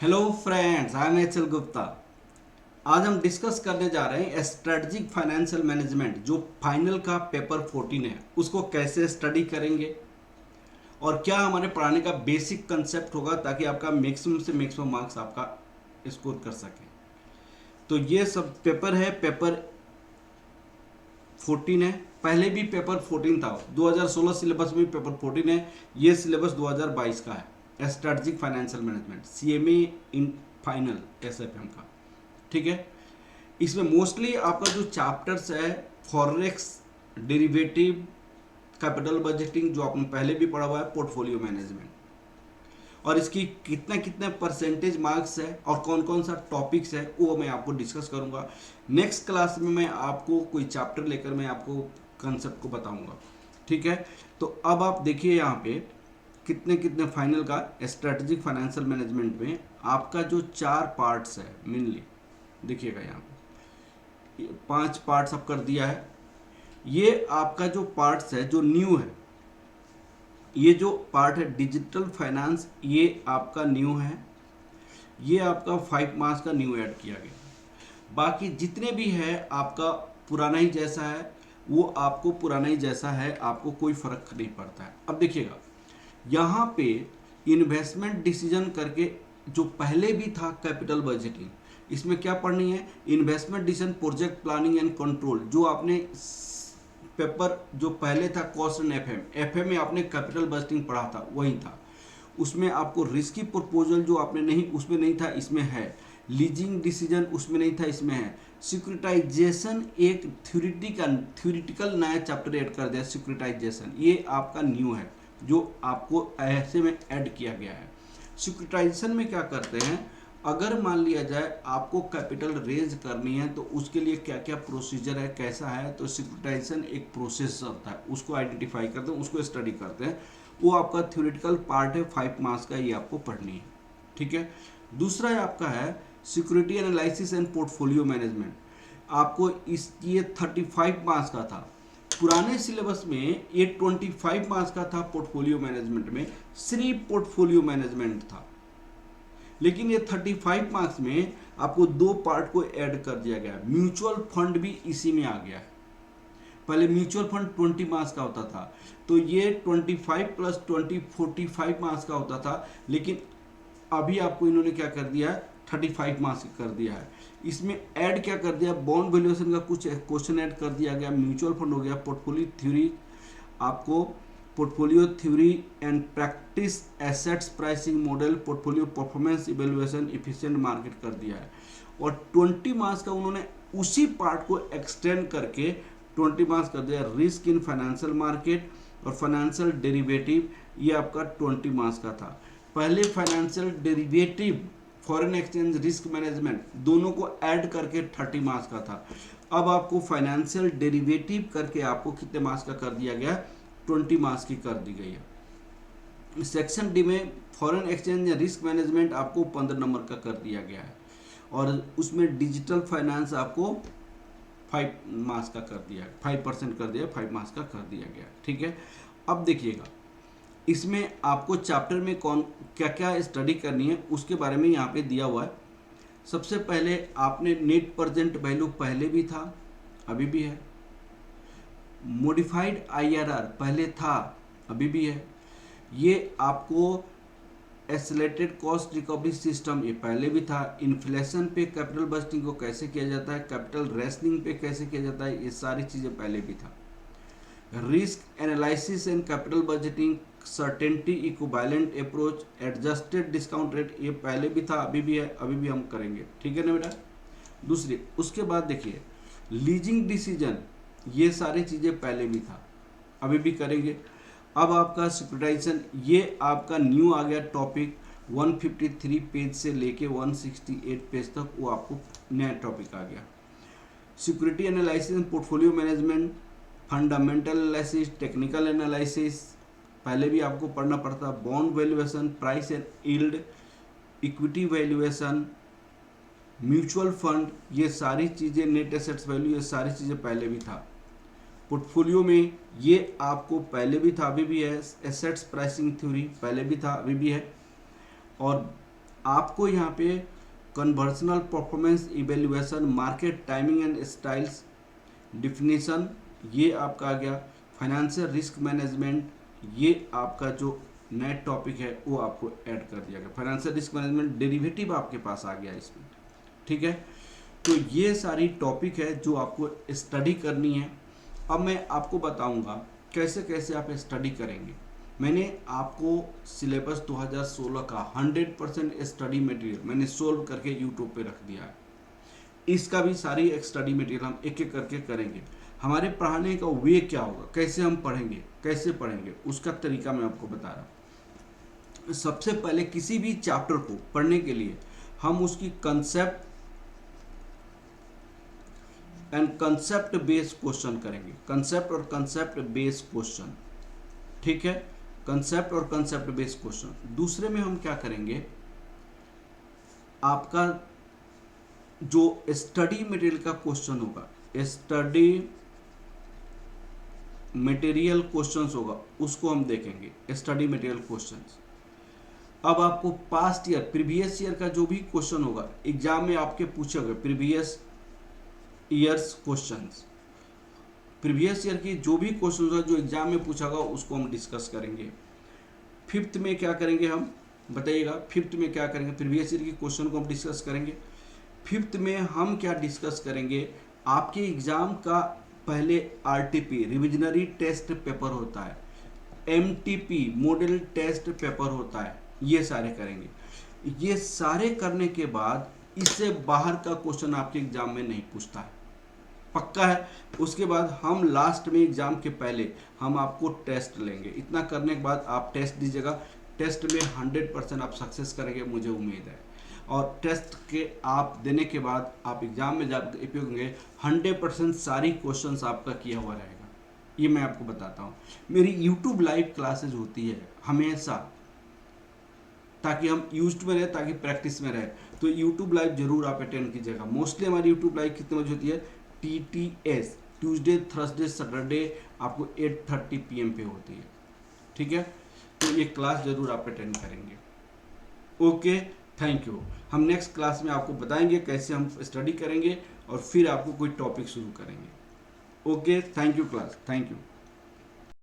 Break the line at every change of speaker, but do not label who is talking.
Hello friends, I am HL. Gupta. आज हम discuss करने जा रहे हैं स्ट्रेटजिक फाइनेंशियल मैनेजमेंट, जो फाइनल का पेपर 14 है उसको कैसे स्टडी करेंगे और क्या हमारे पढ़ाने का बेसिक कंसेप्ट होगा ताकि आपका मैक्सिमम से मैक्सिमम मार्क्स आपका स्कोर कर सके। तो ये सब पेपर है, पेपर 14 है। पहले भी पेपर 14 था, 2016 सिलेबस में पेपर 14 है। ये सिलेबस 2022 का है, strategic financial management, CMA in final SFM का। ठीक है। इसमें मोस्टली आपका जो चैप्टर्स है फॉरेक्स, डेरिवेटिव, कैपिटल बजटिंग, जो आपने पहले भी पढ़ा हुआ है, पोर्टफोलियो मैनेजमेंट, और इसकी कितना कितना परसेंटेज मार्क्स है और कौन कौन सा टॉपिक्स है वो मैं आपको डिस्कस करूंगा। नेक्स्ट क्लास में मैं आपको कोई चैप्टर लेकर मैं आपको कंसेप्ट को बताऊंगा। ठीक है। तो अब आप देखिए यहाँ पे कितने कितने फाइनल का स्ट्रेटेजिक फाइनेंशियल मैनेजमेंट में आपका जो 4 पार्ट्स है मेनली, देखिएगा यहाँ पे 5 पार्ट्स आप कर दिया है। ये आपका जो पार्ट्स है जो न्यू है, ये जो पार्ट है डिजिटल फाइनेंस, ये आपका न्यू है। ये आपका 5 मार्क्स का न्यू ऐड किया गया। बाकी जितने भी है आपका पुराना ही जैसा है, वो आपको पुराना ही जैसा है, आपको कोई फर्क नहीं पड़ता है। अब देखिएगा यहाँ पे इन्वेस्टमेंट डिसीजन करके जो पहले भी था कैपिटल बजटिंग, इसमें क्या पढ़नी है, investment decision, project planning and control. जो आपने पेपर जो पहले था कॉस्ट एंड एफएम में आपने कैपिटल बजटिंग पढ़ा था, वही था। उसमें आपको रिस्की प्रपोजल जो आपने नहीं, उसमें नहीं था, इसमें है। लीजिंग डिसीजन उसमें नहीं था, इसमें है। सिक्योरिटाइजेशन एक थ्योरेटिकल नया चैप्टर ऐड कर दिया, सिक्योरिटाइजेशन ये आपका न्यू है जो आपको ऐसे में ऐड किया गया है। सिक्योरिटाइजेशन में क्या करते हैं, अगर मान लिया जाए आपको कैपिटल रेज करनी है तो उसके लिए क्या क्या प्रोसीजर है, कैसा है, तो सिक्योरिटाइजेशन एक प्रोसेस होता है, उसको आइडेंटिफाई करते हैं, उसको स्टडी करते हैं। वो आपका थ्योरेटिकल पार्ट है, 5 मार्क्स का, ये आपको पढ़नी है। ठीक है। दूसरा आपका है security analysis and portfolio management. आपको इस ये 35 मार्क्स का था। पुराने सिलेबस में ये 25 मार्क्स का था। पोर्टफोलियो मैनेजमेंट में सिर्फ पोर्टफोलियो मैनेजमेंट था, लेकिन ये 35 मार्क्स में आपको 2 पार्ट को ऐड कर दिया गया। म्यूचुअल फंड भी इसी में आ गया है। पहले म्यूचुअल फंड 20 मार्क्स का होता था, तो ये 25 प्लस 20 45 मार्क्स का होता था, लेकिन अभी आपको इन्होंने क्या कर दिया है, 35 मार्क्स कर दिया है। इसमें ऐड क्या कर दिया, बॉन्ड वैल्यूएशन का कुछ क्वेश्चन ऐड कर दिया गया। म्यूचुअल फंड हो गया, पोर्टफोलियो थ्योरी, आपको portfolio theory and practice, assets pricing model, portfolio performance evaluation, efficient market कर दिया है। और 20 मार्क्स का उन्होंने उसी पार्ट को एक्सटेंड करके 20 मार्क्स कर दिया, रिस्क इन फाइनेंशियल मार्केट और फाइनेंशियल डेरिवेटिव, ये आपका 20 मार्क्स का था। पहले financial derivative, foreign exchange, risk management, दोनों को ऐड करके 30 मार्क्स का था। अब आपको फाइनेंशियल डेरिवेटिव करके आपको कितने मार्क्स का कर दिया गया, 20 मार्क्स की कर दी गई है। सेक्शन डी में फॉरेन एक्सचेंज या रिस्क मैनेजमेंट आपको 15 नंबर का कर दिया गया है, और उसमें डिजिटल फाइनेंस आपको 5 मार्क्स का कर दिया, 5% कर दिया, 5 मार्क्स का कर दिया गया। ठीक है। अब देखिएगा इसमें आपको चैप्टर में कौन क्या क्या स्टडी करनी है उसके बारे में यहाँ पे दिया हुआ है। सबसे पहले आपने नेट प्रेजेंट वैल्यू पहले भी था, अभी भी है। मॉडिफाइड आईआरआर पहले था, अभी भी है। ये आपको एस्केलेटेड कॉस्ट रिकवरी सिस्टम, ये पहले भी था। इन्फ्लेशन पे कैपिटल बजटिंग को कैसे किया जाता है, कैपिटल रेशनिंग पे कैसे किया जाता है, ये सारी चीज़ें पहले भी था। Risk analysis and capital budgeting, certainty, equivalent approach, adjusted discount rate, ये पहले भी था, अभी भी है, अभी भी हम करेंगे। ठीक है ना बेटा। दूसरी, उसके बाद देखिए लीजिंग डिसीजन, ये सारी चीज़ें पहले भी था, अभी भी करेंगे। अब आपका सिक्योरिटाइजेशन, ये आपका न्यू आ गया टॉपिक, 153 पेज से लेके 168 पेज तक वो आपको नया टॉपिक आ गया। Security analysis and portfolio management, fundamental analysis, technical analysis, पहले भी आपको पढ़ना पड़ता। Bond valuation, price and yield, equity valuation, mutual fund, ये सारी चीज़ें, नेट एसेट्स वैल्यू, ये सारी चीज़ें पहले भी था। पोर्टफोलियो में ये आपको पहले भी था, अभी भी है। एसेट्स प्राइसिंग थ्योरी पहले भी था, अभी भी है। और आपको यहाँ पे conversational performance evaluation, market timing and styles, definition, ये आपका आ गया। फाइनेंशियल रिस्क मैनेजमेंट, ये आपका जो नया टॉपिक है वो आपको ऐड कर दिया गया। फाइनेंशियल रिस्क मैनेजमेंट डेरिवेटिव आपके पास आ गया इसमें, ठीक है। तो ये सारी टॉपिक है जो आपको स्टडी करनी है। अब मैं आपको बताऊंगा कैसे कैसे आप स्टडी करेंगे। मैंने आपको सिलेबस 2016 का 100% स्टडी मटेरियल मैंने सोल्व करके यूट्यूब पे रख दिया है। इसका भी सारी एक स्टडी मटेरियल हम एक एक करके करेंगे। हमारे पढ़ाने का वे क्या होगा, कैसे हम पढ़ेंगे, कैसे पढ़ेंगे, उसका तरीका मैं आपको बता रहा हूँ। सबसे पहले किसी भी चैप्टर को पढ़ने के लिए हम उसकी concept and concept based question करेंगे। कंसेप्ट और कंसेप्ट बेस्ड क्वेश्चन, ठीक है, कंसेप्ट और कंसेप्ट बेस्ड क्वेश्चन। दूसरे में हम क्या करेंगे, आपका जो स्टडी मटेरियल का क्वेश्चन होगा, स्टडी मटेरियल क्वेश्चंस होगा, उसको हम देखेंगे, स्टडी मटेरियल क्वेश्चंस। अब आपको पास्ट ईयर, प्रीवियस ईयर का जो भी क्वेश्चन होगा एग्जाम में आपके पूछे गए, previous years questions, previous year की जो भी क्वेश्चन होगा जो एग्जाम में पूछा गया उसको हम डिस्कस करेंगे। फिफ्थ में क्या करेंगे हम बताइएगा, फिफ्थ में क्या करेंगे, प्रीवियस ईयर की क्वेश्चन को हम डिस्कस करेंगे। फिफ्थ में हम क्या डिस्कस करेंगे, आपके एग्जाम का पहले आरटीपी रिविजनरी टेस्ट पेपर होता है, एमटीपी मॉडल टेस्ट पेपर होता है, ये सारे करेंगे। ये सारे करने के बाद इससे बाहर का क्वेश्चन आपके एग्जाम में नहीं पूछता है, पक्का है। उसके बाद हम लास्ट में एग्जाम के पहले हम आपको टेस्ट लेंगे। इतना करने के बाद आप टेस्ट दीजिएगा, टेस्ट में 100% आप सक्सेस करेंगे, मुझे उम्मीद है। और टेस्ट के आप देने के बाद आप एग्जाम में जब उपयोग होंगे 100% सारी क्वेश्चंस आपका किया हुआ रहेगा, ये मैं आपको बताता हूँ। मेरी यूट्यूब लाइव क्लासेज होती है हमेशा, ताकि हम यूज्ड में रहे, ताकि प्रैक्टिस में रहे। तो यूट्यूब लाइव जरूर आप अटेंड कीजिएगा। मोस्टली हमारी यूट्यूब लाइव कितने बजे होती है, TTS ट्यूसडे थर्सडे सैटरडे आपको 8:30 PM पे होती है, ठीक है। तो ये क्लास जरूर आप अटेंड करेंगे। Okay, thank you. हम नेक्स्ट क्लास में आपको बताएंगे कैसे हम स्टडी करेंगे और फिर आपको कोई टॉपिक शुरू करेंगे। Okay, thank you class, thank you.